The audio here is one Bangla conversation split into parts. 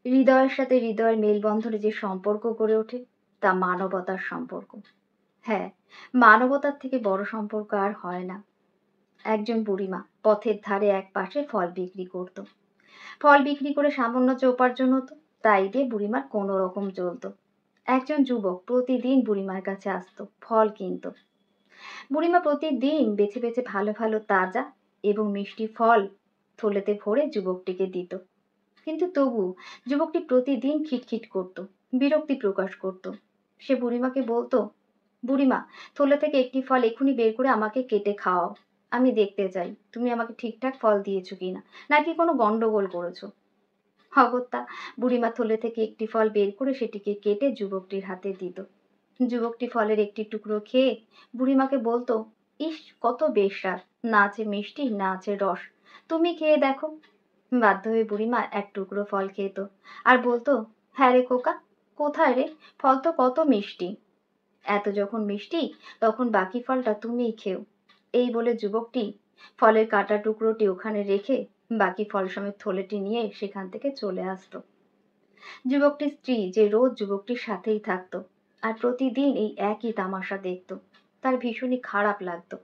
হৃদয়ের সাথে হৃদয়ের মেলবন্ধনে যে সম্পর্ক গড়ে ওঠে তা মানবতার সম্পর্ক। হ্যাঁ, মানবতার থেকে বড় সম্পর্ক আর হয় না। একজন বুড়িমা পথের ধারে এক পাশে ফল বিক্রি করত। ফল বিক্রি করে সামান্য যে উপার্জন হতো তাই দিয়ে বুড়িমার কোনো রকম চলত। একজন যুবক প্রতিদিন বুড়িমার কাছে আসতো, ফল কিনত। বুড়িমা প্রতিদিন বেছে বেছে ভালো ভালো তাজা এবং মিষ্টি ফল থলেতে ভরে যুবকটিকে দিত। কিন্তু তবু যুবকটি প্রতিদিন খিটখিট করত, বিরক্তি প্রকাশ করত। সে বুড়িমাকে বলতো, বুড়িমা, থলে থেকে একটি ফল এক্ষুনি বের করে আমাকে কেটে খাওয়াও। আমি দেখতে চাই তুমি আমাকে ঠিকঠাক ফল দিয়েছো কিনা, নাকি কোনো গন্ডগোল করেছো। অগত্যা বুড়িমা থলে থেকে একটি ফল বের করে সেটিকে কেটে যুবকটির হাতে দিত। যুবকটি ফলের একটি টুকরো খেয়ে বুড়িমাকে বলতো, ইস, কত বেস্বাদ, না আছে মিষ্টি না আছে রস, তুমি খেয়ে দেখো। বাধ্য হয়ে বুড়িমা এক টুকরো ফল খেত আর বলতো, হ্যাঁ রে খোকা, কোথায় রে, ফল তো কত মিষ্টি। এত যখন মিষ্টি তখন বাকি ফলটা তুমিই খেও। এই বলে যুবকটি ফলের কাটা টুকরোটি ওখানে রেখে বাকি ফল সমেত থলেটি নিয়ে সেখান থেকে চলে আসতো। যুবকটির স্ত্রী যে রোজ যুবকটির সাথেই থাকতো আর প্রতিদিন এই একই তামাশা দেখতো, তার ভীষণই খারাপ লাগতো।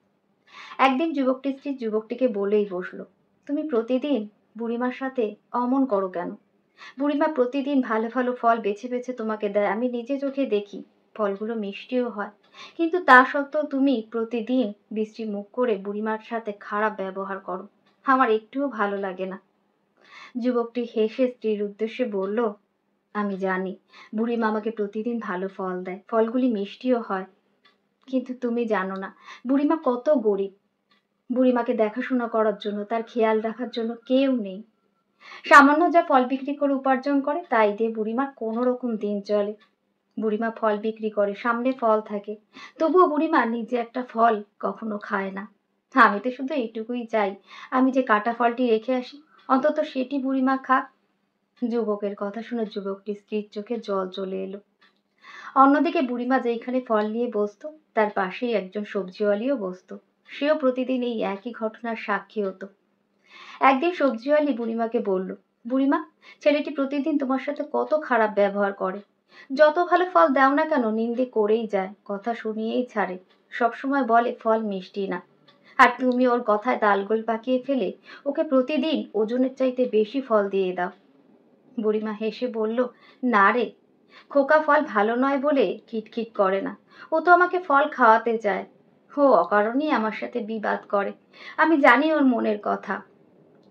একদিন যুবকটির স্ত্রী যুবকটিকে বলেই বসলো, তুমি প্রতিদিন বুড়িমার সাথে অমন করো কেন? বুড়িমা প্রতিদিন ভালো ভালো ফল বেছে বেছে তোমাকে দেয়, আমি নিজে চোখে দেখি, ফলগুলো মিষ্টিও হয়, কিন্তু তা সত্ত্বেও তুমি প্রতিদিন বিশ্রী মুখ করে বুড়িমার সাথে খারাপ ব্যবহার করো, আমার একটুও ভালো লাগে না। যুবকটি হেসে স্ত্রীর উদ্দেশ্যে বলল, আমি জানি বুড়িমা আমাকে প্রতিদিন ভালো ফল দেয়, ফলগুলি মিষ্টিও হয়, কিন্তু তুমি জানো না বুড়িমা কত গরিব। বুড়িমাকে দেখাশোনা করার জন্য, তার খেয়াল রাখার জন্য কেউ নেই। সামান্য যা ফল বিক্রি করে উপার্জন করে তাই দিয়ে বুড়িমার কোনো রকম দিন চলে। বুড়িমা ফল বিক্রি করে, সামনে ফল থাকে, তবুও বুড়িমা নিজে একটা ফল কখনো খায় না। আমি তো শুধু এইটুকুই চাই, আমি যে কাটা ফলটি রেখে আসি অন্তত সেটি বুড়িমা খাক। যুবকের কথা শুনে যুবকটির স্ত্রীর চোখে জল চলে এলো। অন্যদিকে বুড়িমা যেইখানে ফল নিয়ে বসতো তার পাশেই একজন সবজিওয়ালিও বসতো। সেও প্রতিদিন এই একই ঘটনার সাক্ষী হতো। একদিন সবজিওয়ালি বুড়িমাকে বলল, বুড়িমা, ছেলেটি প্রতিদিন তোমার সাথে কত খারাপ ব্যবহার করে, যত ভালো ফল দাও না কেন নিন্দে করেই যায়, কথা শুনিয়েই ছাড়ে, সবসময় বলে ফল মিষ্টি না, আর তুমি ওর কথায় তালগোল পাকিয়ে ফেলে ওকে প্রতিদিন ওজনের চাইতে বেশি ফল দিয়ে দাও। বুড়িমা হেসে বলল, না রে খোকা, ফল ভালো নয় বলে খিটখিট করে না, ও তো আমাকে ফল খাওয়াতে চায়, ও অকারণেই আমার সাথে বিবাদ করে, আমি জানি ওর মনের কথা,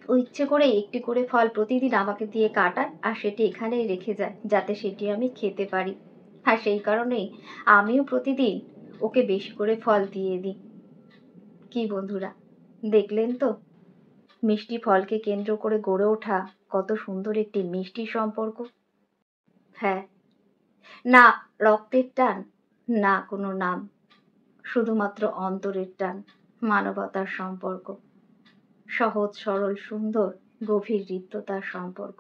ও ইচ্ছে করে একটি করে ফল প্রতিদিন আমাকে দিয়ে কাটায় আর সেটি এখানেই রেখে যায় যাতে সেটি আমি খেতে পারি, আর সেই কারণেই আমিও প্রতিদিন ওকে বেশি করে ফল দিয়ে দিই। কি বন্ধুরা, দেখলেন তো মিষ্টি ফলকে কেন্দ্র করে গড়ে ওঠা কত সুন্দর একটি মিষ্টি সম্পর্ক। হ্যাঁ, না রক্তের টান, না কোনো নাম, শুধুমাত্র অন্তরের টান, মানবতার সম্পর্ক, সহজ সরল সুন্দর গভীর হৃদ্যতার সম্পর্ক।